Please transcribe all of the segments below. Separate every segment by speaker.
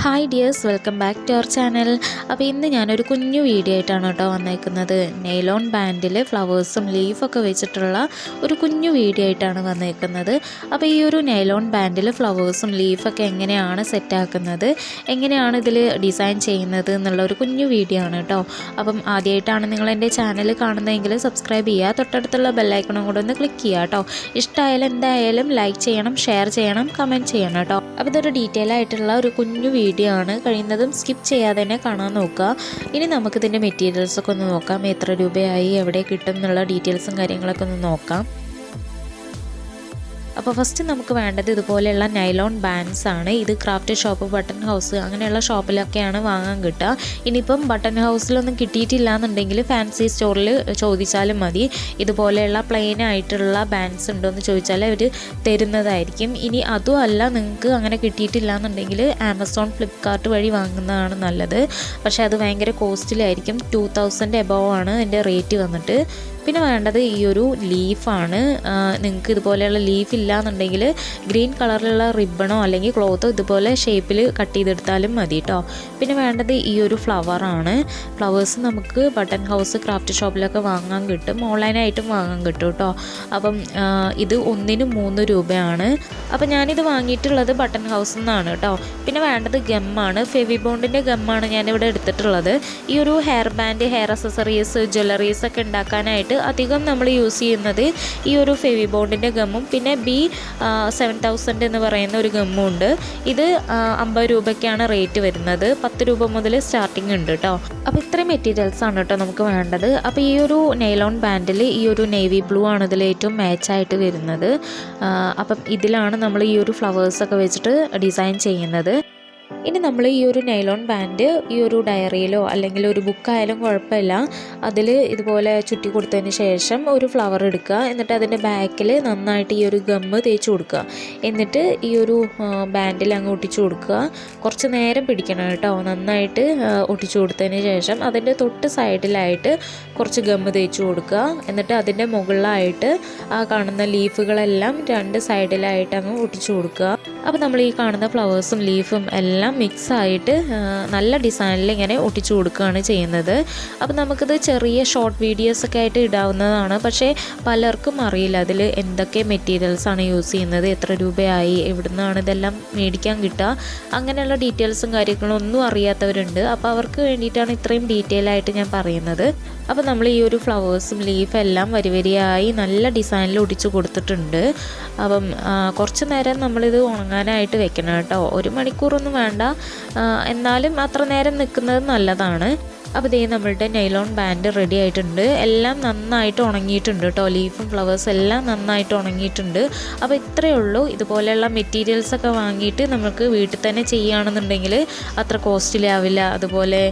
Speaker 1: Hi dears, welcome back to our channel. അപ്പോൾ ഇന്ന് ഞാനൊരു കുഞ്ഞു വീഡിയോ ആയിട്ടാണ് കേട്ടോ വന്നേക്കുന്നത്. നെയ്ലോൺ ബാൻഡിൽ ഫ്ലവേഴ്സും ലീഫൊക്കെ വെച്ചിട്ടുള്ള ഒരു കുഞ്ഞു വീഡിയോ ആയിട്ടാണ് വന്നേക്കുന്നത്. അപ്പോൾ ഈ ഒരു നെയ്ലോൺ ബാൻഡിൽ ഫ്ലവേഴ്സും ലീഫൊക്കെ എങ്ങനെയാണ് സെറ്റാക്കുന്നത്, എങ്ങനെയാണ് ഇതിൽ ഡിസൈൻ ചെയ്യുന്നത് എന്നുള്ള ഒരു കുഞ്ഞു വീഡിയോ ആണ് കേട്ടോ. അപ്പം ആദ്യമായിട്ടാണ് നിങ്ങൾ എൻ്റെ ചാനൽ കാണുന്നതെങ്കിൽ സബ്സ്ക്രൈബ് ചെയ്യുക, തൊട്ടടുത്തുള്ള ബെല്ലൈക്കണും കൂടെ ഒന്ന് ക്ലിക്ക് ചെയ്യുക കേട്ടോ. ഇഷ്ടമായാലും എന്തായാലും ലൈക്ക് ചെയ്യണം, ഷെയർ ചെയ്യണം, കമൻറ്റ് ചെയ്യണം കേട്ടോ. അപ്പോൾ ഇതൊരു ഡീറ്റെയിൽ ആയിട്ടുള്ള ഒരു കുഞ്ഞു വീഡിയോ ആണ്, കഴിയുന്നതും സ്കിപ്പ് ചെയ്യാതെ തന്നെ കാണാൻ നോക്കുക. ഇനി നമുക്കിതിൻ്റെ മെറ്റീരിയൽസൊക്കെ ഒന്ന് നോക്കാം, എത്ര രൂപയായി, എവിടെ കിട്ടും എന്നുള്ള ഡീറ്റെയിൽസും കാര്യങ്ങളൊക്കെ ഒന്ന് നോക്കാം. അപ്പോൾ ഫസ്റ്റ് നമുക്ക് വേണ്ടത് ഇതുപോലെയുള്ള നൈലോൺ ബാൻഡ്സ് ആണ്. ഇത് ക്രാഫ്റ്റ് ഷോപ്പ്, ബട്ടൺ ഹൗസ് അങ്ങനെയുള്ള ഷോപ്പിലൊക്കെയാണ് വാങ്ങാൻ കിട്ടുക. ഇനിയിപ്പം ബട്ടൺ ഹൗസിലൊന്നും കിട്ടിയിട്ടില്ല എന്നുണ്ടെങ്കിൽ ഫാൻസി സ്റ്റോറിൽ ചോദിച്ചാലും മതി. ഇതുപോലെയുള്ള പ്ലെയിൻ ആയിട്ടുള്ള ബാൻഡ്സ് ഉണ്ടോ എന്ന് ചോദിച്ചാൽ അവർ തരുന്നതായിരിക്കും. ഇനി അതും അല്ല, നിങ്ങൾക്ക് അങ്ങനെ കിട്ടിയിട്ടില്ല എന്നുണ്ടെങ്കിൽ ആമസോൺ, ഫ്ലിപ്കാർട്ട് വഴി വാങ്ങുന്നതാണ് നല്ലത്. പക്ഷേ അത് ഭയങ്കര കോസ്റ്റ്ലിയായിരിക്കും. 2000 എബോവ് ആണ് അതിൻ്റെ റേറ്റ് വന്നിട്ട്. പിന്നെ വേണ്ടത് ഈ ഒരു ലീഫാണ്. നിങ്ങൾക്ക് ഇതുപോലെയുള്ള ലീഫ് ഇല്ല എന്നുണ്ടെങ്കിൽ ഗ്രീൻ കളറിലുള്ള റിബണോ അല്ലെങ്കിൽ ക്ലോത്തോ ഇതുപോലെ ഷേപ്പിൽ കട്ട് ചെയ്തെടുത്താലും മതി കേട്ടോ. പിന്നെ വേണ്ടത് ഈ ഒരു ഫ്ലവറാണ്. ഫ്ലവേഴ്സ് നമുക്ക് ബട്ടൺ ഹൗസ്, ക്രാഫ്റ്റ് ഷോപ്പിലൊക്കെ വാങ്ങാൻ കിട്ടും, ഓൺലൈനായിട്ടും വാങ്ങാൻ കിട്ടും കേട്ടോ. അപ്പം ഇത് ഒന്നിന് 3 രൂപയാണ്. അപ്പം ഞാനിത് വാങ്ങിയിട്ടുള്ളത് ബട്ടൺ ഹൗസിൽ നിന്നാണ് കേട്ടോ. പിന്നെ വേണ്ടത് ഗമ്മാണ്, ഫെവിബോണ്ടിൻ്റെ ഗമ്മാണ് ഞാനിവിടെ എടുത്തിട്ടുള്ളത്. ഈ ഒരു hair band, hair accessories, jewelleries ഒക്കെ ഉണ്ടാക്കാനായിട്ട് അധികം നമ്മൾ യൂസ് ചെയ്യുന്നത് ഈ ഒരു ഫെവിബോണ്ടിൻ്റെ ഗമ്മും പിന്നെ B7000 എന്ന് പറയുന്ന ഒരു ഗമ്മും ഉണ്ട്. ഇത് 50 രൂപയ്ക്കാണ് റേറ്റ് വരുന്നത്. 10 രൂപ മുതൽ സ്റ്റാർട്ടിങ് ഉണ്ട് കേട്ടോ. അപ്പോൾ ഇത്രയും മെറ്റീരിയൽസ് ആണ് കേട്ടോ നമുക്ക് വേണ്ടത്. അപ്പോൾ ഈ ഒരു നെയ്ലോൺ ബാൻഡിൽ ഈ ഒരു നേവി ബ്ലൂ ആണ് ഇതിൽ ഏറ്റവും മാച്ചായിട്ട് വരുന്നത്. അപ്പം ഇതിലാണ് നമ്മൾ ഈ ഒരു ഫ്ലവേഴ്സൊക്കെ വെച്ചിട്ട് ഡിസൈൻ ചെയ്യുന്നത്. ഇനി നമ്മൾ ഈ ഒരു നൈലോൺ ബാൻഡ് ഈ ഒരു ഡയറിയിലോ അല്ലെങ്കിൽ ഒരു ബുക്കായാലും കുഴപ്പമില്ല, അതിൽ ഇതുപോലെ ചുറ്റി കൊടുത്തതിന് ശേഷം ഒരു ഫ്ലവർ എടുക്കുക. എന്നിട്ട് അതിൻ്റെ ബാക്കിൽ നന്നായിട്ട് ഈ ഒരു ഗമ്മ് തേച്ച് കൊടുക്കുക. എന്നിട്ട് ഈ ഒരു ബാൻഡിൽ അങ്ങ് ഒട്ടിച്ചു കൊടുക്കുക. കുറച്ച് നേരം പിടിക്കണം കേട്ടോ. നന്നായിട്ട് ഒട്ടിച്ചു കൊടുത്തതിന് ശേഷം അതിൻ്റെ തൊട്ട് സൈഡിലായിട്ട് കുറച്ച് ഗമ്മ് തേച്ച് കൊടുക്കുക. എന്നിട്ട് അതിൻ്റെ മുകളിലായിട്ട് ആ കാണുന്ന ലീഫുകളെല്ലാം 2 സൈഡിലായിട്ട് അങ്ങ് ഒട്ടിച്ചു കൊടുക്കുക. അപ്പോൾ നമ്മൾ ഈ കാണുന്ന ഫ്ലവേഴ്സും ലീഫും എല്ലാം മിക്സായിട്ട് നല്ല ഡിസൈനിൽ ഇങ്ങനെ ഒട്ടിച്ചു കൊടുക്കുകയാണ് ചെയ്യുന്നത്. അപ്പോൾ നമുക്കിത് ചെറിയ ഷോർട്ട് വീഡിയോസൊക്കെ ആയിട്ട് ഇടാവുന്നതാണ്. പക്ഷേ പലർക്കും അറിയില്ല അതിൽ എന്തൊക്കെ മെറ്റീരിയൽസാണ് യൂസ് ചെയ്യുന്നത്, എത്ര രൂപയായി, എവിടെ നിന്നാണ് ഇതെല്ലാം മേടിക്കാൻ കിട്ടുക, അങ്ങനെയുള്ള ഡീറ്റെയിൽസും കാര്യങ്ങളും ഒന്നും അറിയാത്തവരുണ്ട്. അപ്പോൾ അവർക്ക് വേണ്ടിയിട്ടാണ് ഇത്രയും ഡീറ്റെയിൽ ആയിട്ട് ഞാൻ പറയുന്നത്. അപ്പോൾ നമ്മൾ ഈ ഒരു ഫ്ലവേഴ്സും ലീഫും എല്ലാം വരിവരിയായി നല്ല ഡിസൈനിൽ ഒടിച്ചു കൊടുത്തിട്ടുണ്ട്. അപ്പം കുറച്ച് നേരം നമ്മളിത് ഉണങ്ങാനായിട്ട് വെക്കണം കേട്ടോ. 1 മണിക്കൂറൊന്നും വേണ്ട, എന്നാലും അത്ര നേരം നിൽക്കുന്നത് നല്ലതാണ്. അപ്പോൾ ഇതേ നമ്മളുടെ നൈലോൺ ബാൻഡ് റെഡി ആയിട്ടുണ്ട്. എല്ലാം നന്നായിട്ട് ഉണങ്ങിയിട്ടുണ്ട് കേട്ടോ. ലീഫും ഫ്ലവേഴ്സും എല്ലാം നന്നായിട്ട് ഉണങ്ങിയിട്ടുണ്ട്. അപ്പോൾ ഇത്രയേ ഉള്ളൂ. ഇതുപോലെയുള്ള മെറ്റീരിയൽസൊക്കെ വാങ്ങിയിട്ട് നമുക്ക് വീട്ടിൽ തന്നെ ചെയ്യുകയാണെന്നുണ്ടെങ്കിൽ അത്ര കോസ്റ്റ്ലി ആവില്ല. അതുപോലെ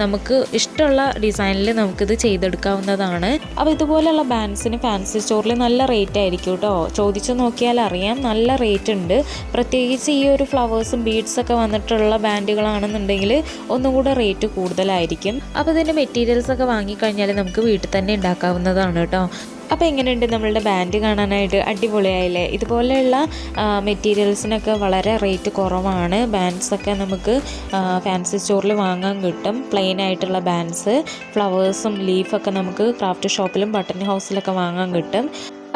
Speaker 1: നമുക്ക് ഇഷ്ടമുള്ള ഡിസൈനിൽ നമുക്കിത് ചെയ്തെടുക്കാവുന്നതാണ്. അപ്പോൾ ഇതുപോലെയുള്ള ബാൻഡ്സിന് ഫാൻസി സ്റ്റോറിൽ നല്ല റേറ്റ് ആയിരിക്കും കേട്ടോ. ചോദിച്ചു നോക്കിയാൽ അറിയാം, നല്ല റേറ്റ് ഉണ്ട്. പ്രത്യേകിച്ച് ഈ ഒരു ഫ്ലവേഴ്സും ബീഡ്സൊക്കെ വന്നിട്ടുള്ള ബാൻഡുകളാണെന്നുണ്ടെങ്കിൽ ഒന്നും കൂടെ റേറ്റ് കൂടുതലായിരിക്കും. അപ്പോൾ ഇതിൻ്റെ മെറ്റീരിയൽസൊക്കെ വാങ്ങിക്കഴിഞ്ഞാൽ നമുക്ക് വീട്ടിൽ തന്നെ ഉണ്ടാക്കാവുന്നതാണ് കേട്ടോ. അപ്പോൾ എങ്ങനെയുണ്ട് നമ്മളുടെ ബാൻഡ് കാണാനായിട്ട്? അടിപൊളിയായില്ലേ? ഇതുപോലെയുള്ള മെറ്റീരിയൽസിനൊക്കെ വളരെ റേറ്റ് കുറവാണ്. ബാൻഡ്സൊക്കെ നമുക്ക് ഫാൻസി സ്റ്റോറിൽ വാങ്ങാൻ കിട്ടും. പ്ലെയിൻ ആയിട്ടുള്ള ബാൻഡ്സ്, ഫ്ലവേഴ്സും ലീഫൊക്കെ നമുക്ക് ക്രാഫ്റ്റ് ഷോപ്പിലും ബട്ടൺ ഹൗസിലൊക്കെ വാങ്ങാൻ കിട്ടും.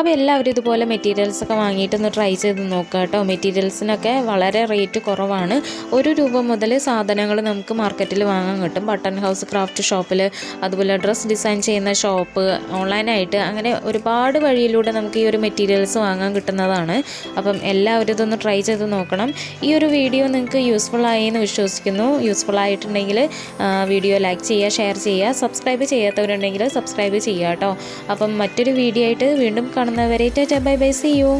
Speaker 1: അപ്പോൾ എല്ലാവരും ഇതുപോലെ മെറ്റീരിയൽസൊക്കെ വാങ്ങിയിട്ടൊന്ന് ട്രൈ ചെയ്ത് നോക്കുക കേട്ടോ. മെറ്റീരിയൽസിനൊക്കെ വളരെ റേറ്റ് കുറവാണ്. 1 രൂപ മുതൽ സാധനങ്ങൾ നമുക്ക് മാർക്കറ്റിൽ വാങ്ങാൻ കിട്ടും. ബട്ടൺ ഹൗസ്, ക്രാഫ്റ്റ് ഷോപ്പിൽ, അതുപോലെ ഡ്രസ്സ് ഡിസൈൻ ചെയ്യുന്ന ഷോപ്പ്, ഓൺലൈനായിട്ട്, അങ്ങനെ ഒരുപാട് വഴിയിലൂടെ നമുക്ക് ഈ ഒരു മെറ്റീരിയൽസ് വാങ്ങാൻ കിട്ടുന്നതാണ്. അപ്പം എല്ലാവരും ഇതൊന്ന് ട്രൈ ചെയ്ത് നോക്കണം. ഈ ഒരു വീഡിയോ നിങ്ങൾക്ക് യൂസ്ഫുള്ളായി എന്ന് വിശ്വസിക്കുന്നു. യൂസ്ഫുൾ ആയിട്ടുണ്ടെങ്കിൽ വീഡിയോ ലൈക്ക് ചെയ്യുക, ഷെയർ ചെയ്യുക. സബ്സ്ക്രൈബ് ചെയ്യാത്തവരുണ്ടെങ്കിൽ സബ്സ്ക്രൈബ് ചെയ്യുക കേട്ടോ. അപ്പം മറ്റൊരു വീഡിയോ ആയിട്ട് വീണ്ടും കാണുന്നവരെ tata, bye bye, see U.